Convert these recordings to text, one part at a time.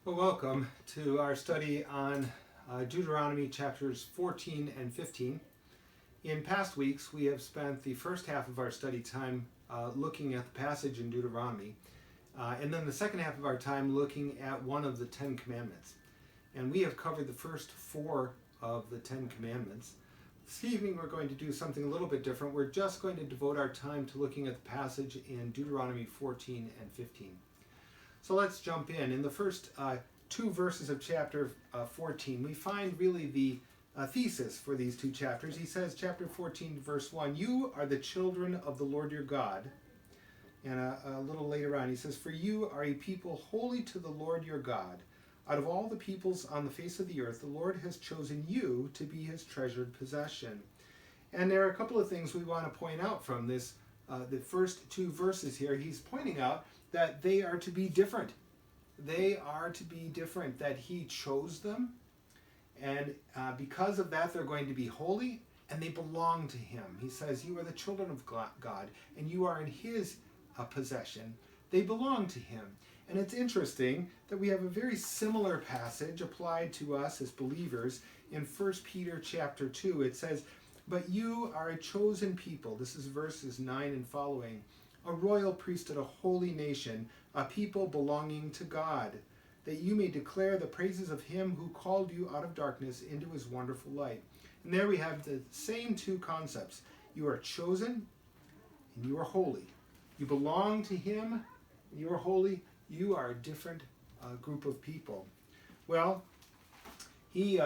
Well, welcome to our study on Deuteronomy chapters 14 and 15. In past weeks, we have spent the first half of our study time looking at the passage in Deuteronomy, and then the second half of our time looking at one of the Ten Commandments. And we have covered the first four of the Ten Commandments. This evening, we're going to do something a little bit different. We're just going to devote our time to looking at the passage in Deuteronomy 14 and 15. So let's jump in. In the first two verses of chapter 14, we find really the thesis for these two chapters. He says, chapter 14, verse 1, "You are the children of the Lord your God." And a little later on, he says, "For you are a people holy to the Lord your God. Out of all the peoples on the face of the earth, the Lord has chosen you to be his treasured possession." And there are a couple of things we want to point out from this, the first two verses here. He's pointing out that they are to be different. They are to be different, that he chose them. And because of that, they're going to be holy, and they belong to him. He says, you are the children of God, and you are in his possession. They belong to him. And it's interesting that we have a very similar passage applied to us as believers in 1 Peter chapter 2. It says, "But you are a chosen people." This is verses 9 and following. "A royal priesthood, a holy nation, a people belonging to God, that you may declare the praises of him who called you out of darkness into his wonderful light." And there we have the same two concepts. You are chosen and you are holy. You belong to him and you are holy. You are a different group of people. Well, he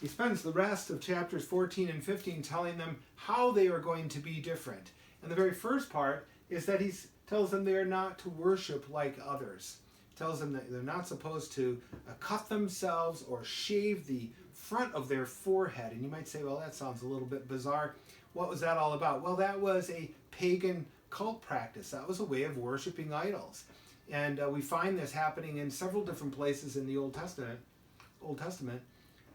spends the rest of chapters 14 and 15 telling them how they are going to be different. And the very first part is that he tells them they are not to worship like others. He tells them that they're not supposed to cut themselves or shave the front of their forehead. And you might say, well, that sounds a little bit bizarre. What was that all about? Well, that was a pagan cult practice. That was a way of worshiping idols. And we find this happening in several different places in the Old Testament.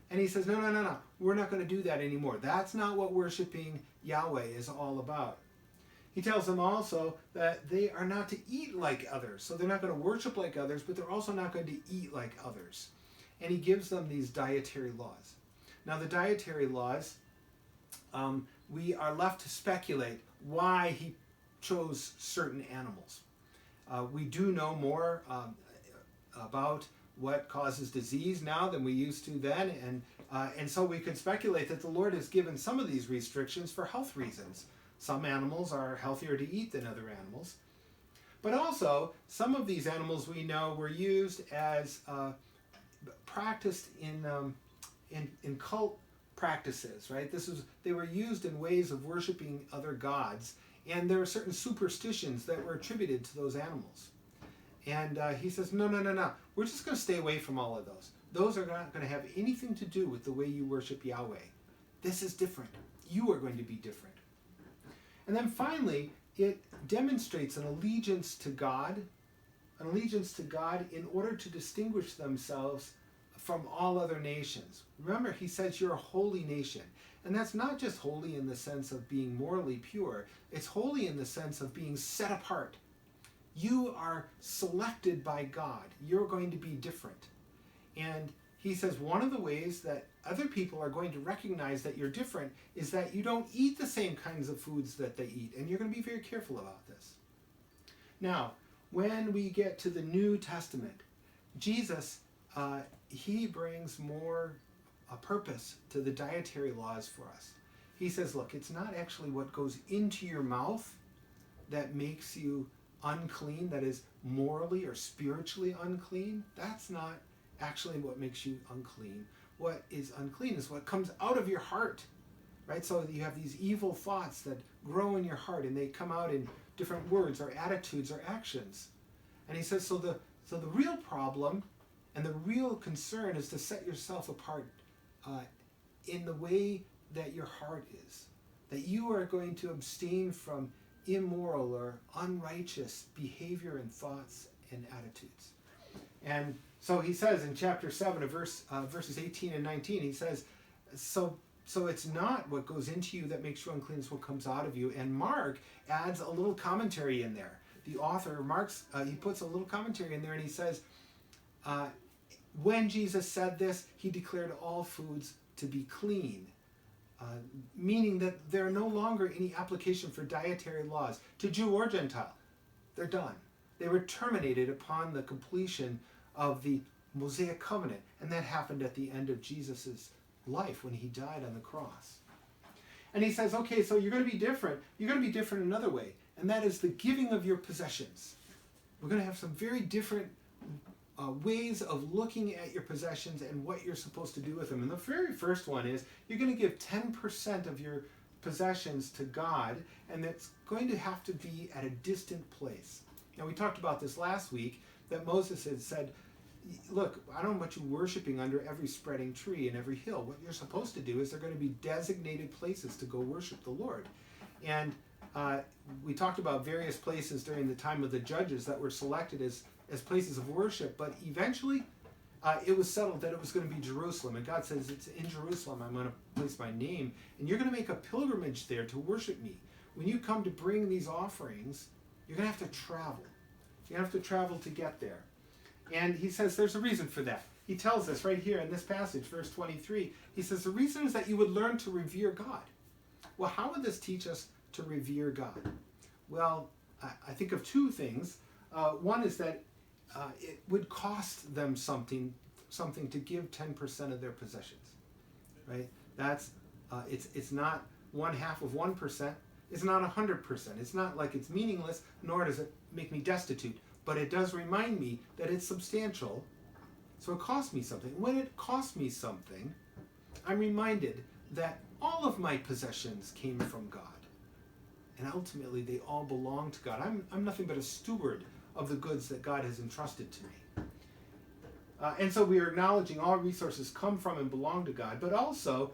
And he says, no, we're not going to do that anymore. That's not what worshiping Yahweh is all about. He tells them also that they are not to eat like others. So they're not going to worship like others, but they're also not going to eat like others. And he gives them these dietary laws. Now the dietary laws, we are left to speculate why he chose certain animals. We do know more about what causes disease now than we used to then, and so we can speculate that the Lord has given some of these restrictions for health reasons. Some animals are healthier to eat than other animals. But also, some of these animals we know were used as practiced in cult practices, right? They were used in ways of worshiping other gods, and there are certain superstitions that were attributed to those animals. And he says, no, we're just going to stay away from all of those. Those are not going to have anything to do with the way you worship Yahweh. This is different. You are going to be different. And then finally, it demonstrates an allegiance to God in order to distinguish themselves from all other nations. Remember, he says you're a holy nation. And that's not just holy in the sense of being morally pure. It's holy in the sense of being set apart. You are selected by God. You're going to be different. And he says one of the ways that other people are going to recognize that you're different is that you don't eat the same kinds of foods that they eat. And you're going to be very careful about this. Now, when we get to the New Testament, Jesus, he brings more purpose to the dietary laws for us. He says, look, it's not actually what goes into your mouth that makes you unclean, that is morally or spiritually unclean. That's not actually what makes you unclean. What is unclean is what comes out of your heart, right? So you have these evil thoughts that grow in your heart, and they come out in different words or attitudes or actions. And he says, so the real problem and the real concern is to set yourself apart in the way that your heart is. That you are going to abstain from immoral or unrighteous behavior and thoughts and attitudes. And so he says in chapter 7 of verses 18 and 19, he says, so it's not what goes into you that makes you unclean, it's what comes out of you. And Mark adds a little commentary in there. The author, he puts a little commentary in there, and he says, when Jesus said this, he declared all foods to be clean, meaning that there are no longer any application for dietary laws to Jew or Gentile. They're done. They were terminated upon the completion of the Mosaic covenant, and that happened at the end of Jesus' life when he died on the cross. And he says, okay, so you're going to be different. You're going to be different another way, and that is the giving of your possessions. We're going to have some very different ways of looking at your possessions and what you're supposed to do with them. And the very first one is you're going to give 10% of your possessions to God, and it's going to have to be at a distant place. Now, we talked about this last week, that Moses had said, look, I don't want you worshiping under every spreading tree and every hill. What you're supposed to do is there are going to be designated places to go worship the Lord. And we talked about various places during the time of the judges that were selected as places of worship, but eventually it was settled that it was going to be Jerusalem. And God says, it's in Jerusalem I'm going to place my name, and you're going to make a pilgrimage there to worship me. When you come to bring these offerings, you're going to have to travel. You're going to have to travel to get there. And he says there's a reason for that. He tells us right here in this passage, verse 23, he says the reason is that you would learn to revere God. Well, how would this teach us to revere God? Well, I think of two things. One is that it would cost them something to give 10% of their possessions, right? That's it's not 1/2 of 1%. It's not 100%. It's not like it's meaningless, nor does it make me destitute. But it does remind me that it's substantial, so it costs me something. When it costs me something, I'm reminded that all of my possessions came from God. And ultimately, they all belong to God. I'm nothing but a steward of the goods that God has entrusted to me. And so we are acknowledging all resources come from and belong to God, but also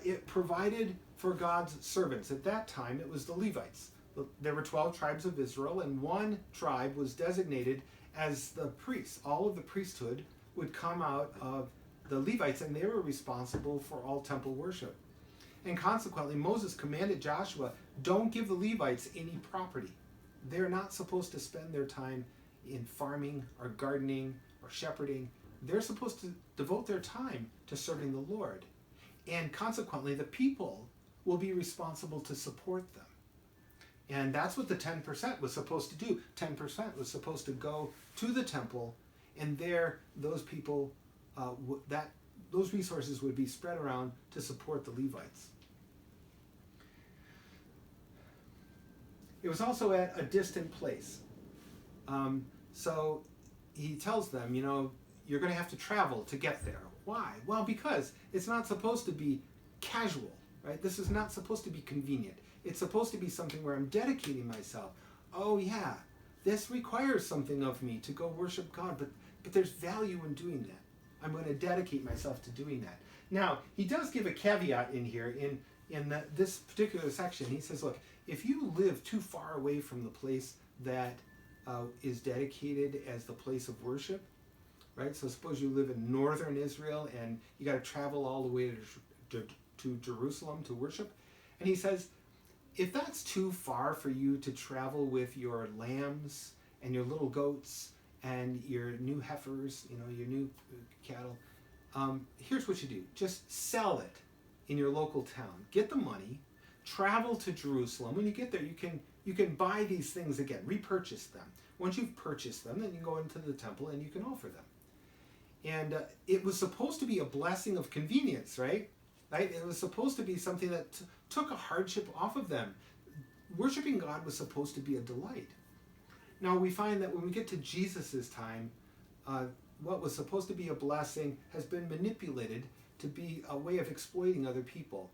it provided for God's servants. At that time, it was the Levites. There were 12 tribes of Israel, and one tribe was designated as the priests. All of the priesthood would come out of the Levites, and they were responsible for all temple worship. And consequently, Moses commanded Joshua, don't give the Levites any property. They're not supposed to spend their time in farming or gardening or shepherding. They're supposed to devote their time to serving the Lord. And consequently, the people will be responsible to support them. And that's what the 10% was supposed to do. 10% was supposed to go to the temple, and there those people, those resources would be spread around to support the Levites. It was also at a distant place. So he tells them, you're going to have to travel to get there. Why? Well, because it's not supposed to be casual, right? This is not supposed to be convenient. It's supposed to be something where I'm dedicating myself. Oh yeah, this requires something of me to go worship God, but there's value in doing that. I'm going to dedicate myself to doing that. Now, he does give a caveat in here in this particular section. He says, look, if you live too far away from the place that is dedicated as the place of worship, right? So suppose you live in northern Israel and you got to travel all the way to Jerusalem to worship. And he says, if that's too far for you to travel with your lambs and your little goats and your new heifers, your new cattle, here's what you do. Just sell it in your local town. Get the money, travel to Jerusalem. When you get there, you can buy these things again, repurchase them. Once you've purchased them, then you go into the temple and you can offer them. And it was supposed to be a blessing of convenience, right? It was supposed to be something that took a hardship off of them. Worshiping God was supposed to be a delight. Now we find that when we get to Jesus' time, what was supposed to be a blessing has been manipulated to be a way of exploiting other people.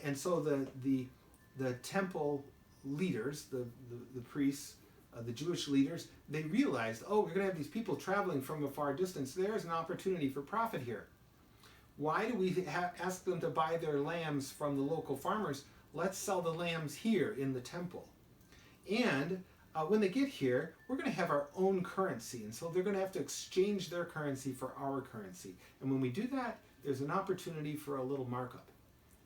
And so the temple leaders, the priests, the Jewish leaders, they realized, we're going to have these people traveling from a far distance. There's an opportunity for profit here. Why do we ask them to buy their lambs from the local farmers? Let's sell the lambs here in the temple. And when they get here, we're going to have our own currency. And so they're going to have to exchange their currency for our currency. And when we do that, there's an opportunity for a little markup,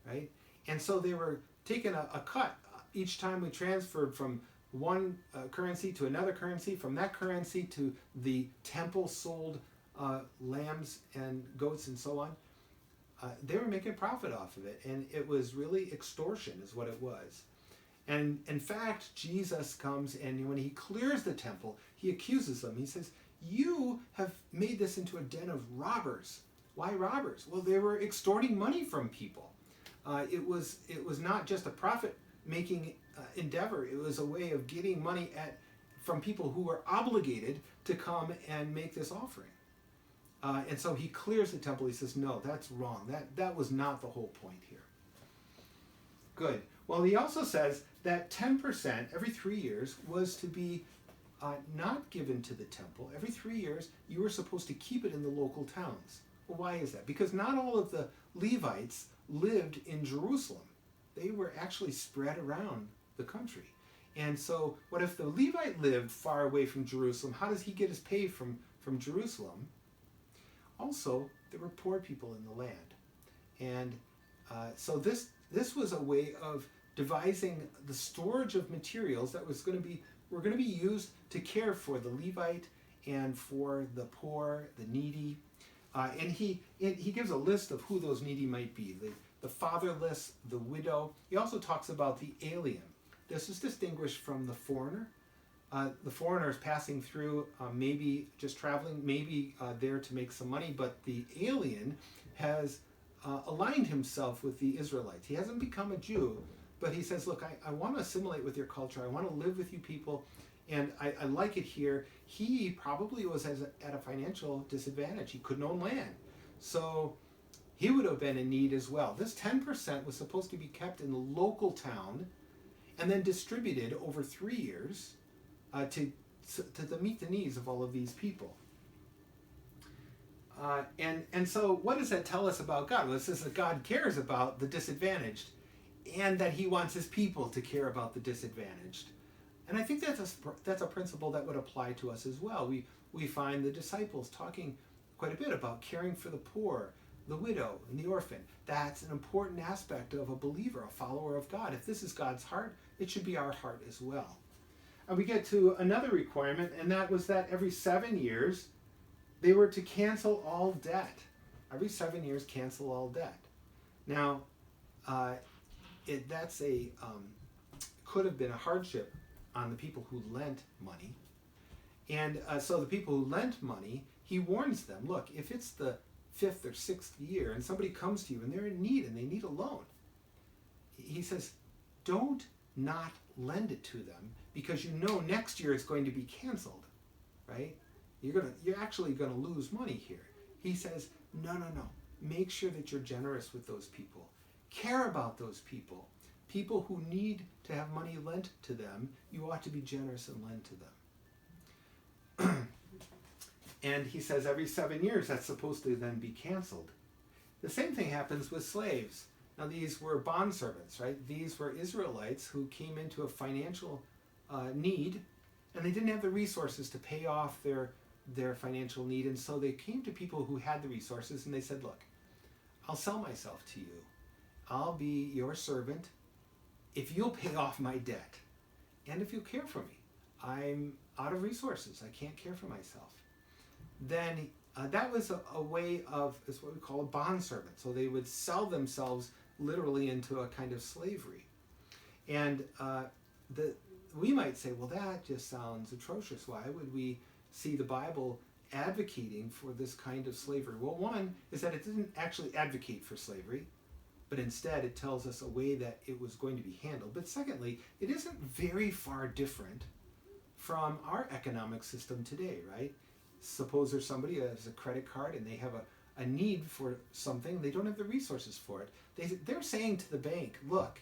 right? And so they were taking a cut each time we transferred from one currency to another currency, from that currency to the temple sold lambs and goats and so on, they were making profit off of it. And it was really extortion is what it was. And in fact, Jesus comes and when he clears the temple, he accuses them. He says, you have made this into a den of robbers. Why robbers? Well, they were extorting money from people. It was not just a profit-making endeavor. It was a way of getting money from people who were obligated to come and make this offering. And so he clears the temple. He says, no, that's wrong. That was not the whole point here. Good. Well, he also says that 10% every 3 years was to be not given to the temple. Every 3 years, you were supposed to keep it in the local towns. Well, why is that? Because not all of the Levites lived in Jerusalem. They were actually spread around the country. And so what if the Levite lived far away from Jerusalem? How does he get his pay from Jerusalem? Also, there were poor people in the land. And so this was a way of devising the storage of materials that were going to be used to care for the Levite and for the poor, the needy. And he gives a list of who those needy might be. The fatherless, the widow. He also talks about the alien. This is distinguished from the foreigner. The foreigner is passing through, maybe just traveling, maybe there to make some money, but the alien has aligned himself with the Israelites. He hasn't become a Jew, but he says, look, I want to assimilate with your culture. I want to live with you people, and I like it here. He probably was at a financial disadvantage. He couldn't own land. So he would have been in need as well. This 10% was supposed to be kept in the local town and then distributed over 3 years to meet the needs of all of these people. And so what does that tell us about God? Well, it says that God cares about the disadvantaged and that he wants his people to care about the disadvantaged. And I think that's a principle that would apply to us as well. We find the disciples talking quite a bit about caring for the poor, the widow, and the orphan. That's an important aspect of a believer, a follower of God. If this is God's heart, it should be our heart as well. And we get to another requirement, and that was that every 7 years, they were to cancel all debt. Every 7 years, cancel all debt. Now, that's could have been a hardship on the people who lent money. And so the people who lent money, he warns them, look, if it's the 5th or 6th year and somebody comes to you and they're in need and they need a loan, he says, don't not lend it to them because you know next year it's going to be canceled, right? You're actually going to lose money here. He says, no. Make sure that you're generous with those people. Care about those people. People who need to have money lent to them, you ought to be generous and lend to them. And he says every 7 years that's supposed to then be canceled. The same thing happens with slaves. Now these were bondservants, right? These were Israelites who came into a financial need and they didn't have the resources to pay off their financial need. And so they came to people who had the resources and they said, look, I'll sell myself to you. I'll be your servant if you'll pay off my debt and if you'll care for me. I'm out of resources. I can't care for myself. Then that was a way of, it's what we call a bondservant. So they would sell themselves literally into a kind of slavery. And we might say, well, that just sounds atrocious. Why would we see the Bible advocating for this kind of slavery? Well, one is that it didn't actually advocate for slavery, but instead it tells us a way that it was going to be handled. But secondly, it isn't very far different from our economic system today, right? Suppose there's somebody that has a credit card and they have a need for something. They don't have the resources for it. They're saying to the bank, look,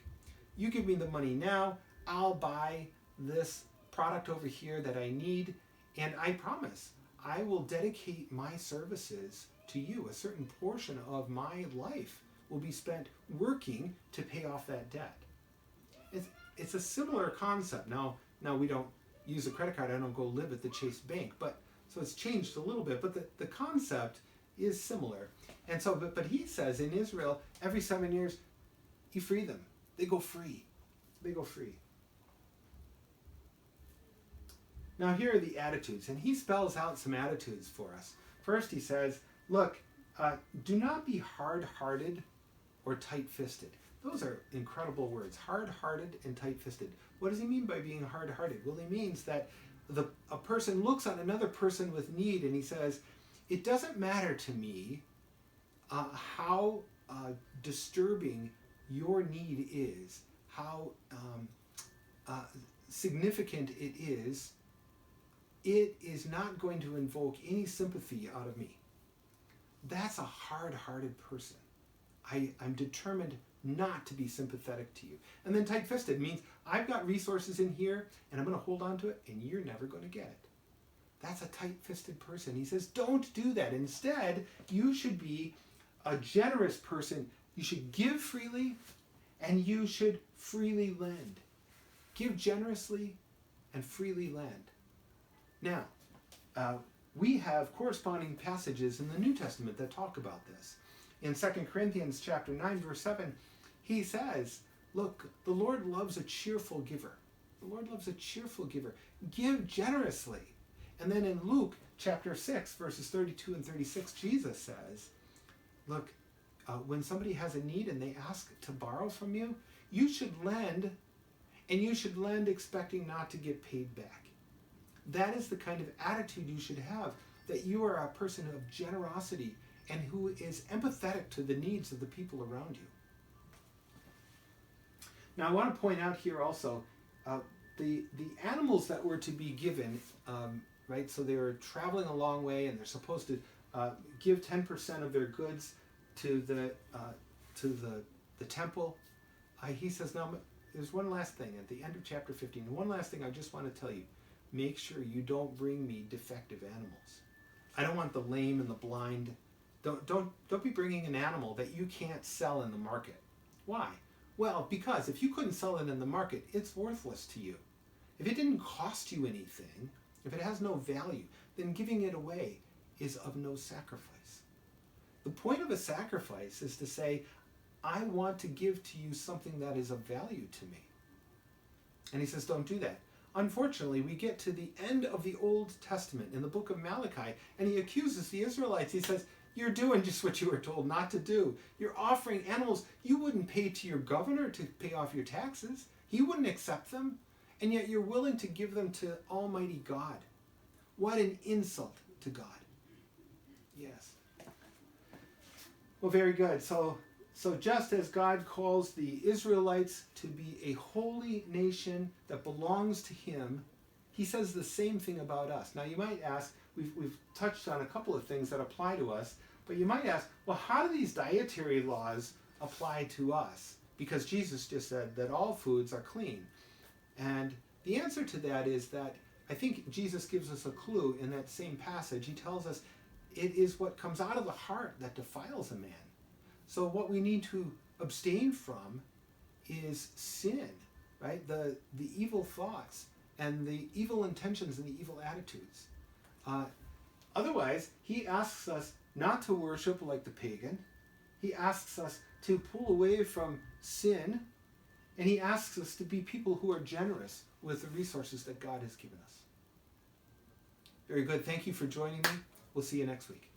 you give me the money now, I'll buy this product over here that I need, and I promise I will dedicate my services to you. A certain portion of my life will be spent working to pay off that debt. It's a similar concept. Now we don't use a credit card. I don't go live at the Chase Bank, but so it's changed a little bit, but the concept is similar. And so, but he says in Israel, every 7 years, you free them. They go free. They go free. Now here are the attitudes, and he spells out some attitudes for us. First, he says, look, do not be hard-hearted or tight-fisted. Those are incredible words, hard-hearted and tight-fisted. What does he mean by being hard-hearted? Well, he means that a person looks on another person with need and he says, it doesn't matter to me how disturbing your need is, how significant it is not going to invoke any sympathy out of me. That's a hard-hearted person. I'm determined not to be sympathetic to you. And then tight-fisted means I've got resources in here and I'm going to hold on to it and you're never going to get it. That's a tight-fisted person. He says, don't do that. Instead, you should be a generous person. You should give freely and you should freely lend. Give generously and freely lend. Now, we have corresponding passages in the New Testament that talk about this. In 2 Corinthians chapter 9, verse 7, he says, look, the Lord loves a cheerful giver. The Lord loves a cheerful giver. Give generously. And then in Luke chapter 6, verses 32 and 36, Jesus says, look, when somebody has a need and they ask to borrow from you, you should lend, and you should lend expecting not to get paid back. That is the kind of attitude you should have, that you are a person of generosity and who is empathetic to the needs of the people around you. Now I want to point out here also, the animals that were to be given, right? So they were traveling a long way and they're supposed to give 10% of their goods to the temple. He says, now there's one last thing at the end of chapter 15. One last thing I just want to tell you. Make sure you don't bring me defective animals. I don't want the lame and the blind. Don't be bringing an animal that you can't sell in the market. Why? Well, because if you couldn't sell it in the market, it's worthless to you. If it didn't cost you anything, if it has no value, then giving it away is of no sacrifice. The point of a sacrifice is to say, I want to give to you something that is of value to me. And he says, don't do that. Unfortunately, we get to the end of the Old Testament in the book of Malachi, and he accuses the Israelites. He says, you're doing just what you were told not to do. You're offering animals you wouldn't pay to your governor to pay off your taxes. He wouldn't accept them, and yet you're willing to give them to Almighty God. What an insult to God. Yes. Well, very good. So just as God calls the Israelites to be a holy nation that belongs to him, he says the same thing about us. Now you might ask, we've touched on a couple of things that apply to us, but you might ask, well, how do these dietary laws apply to us? Because Jesus just said that all foods are clean. And the answer to that is that I think Jesus gives us a clue in that same passage. He tells us it is what comes out of the heart that defiles a man. So what we need to abstain from is sin, right? The evil thoughts and the evil intentions and the evil attitudes. Otherwise, he asks us not to worship like the pagan. He asks us to pull away from sin, and he asks us to be people who are generous with the resources that God has given us. Very good. Thank you for joining me. We'll see you next week.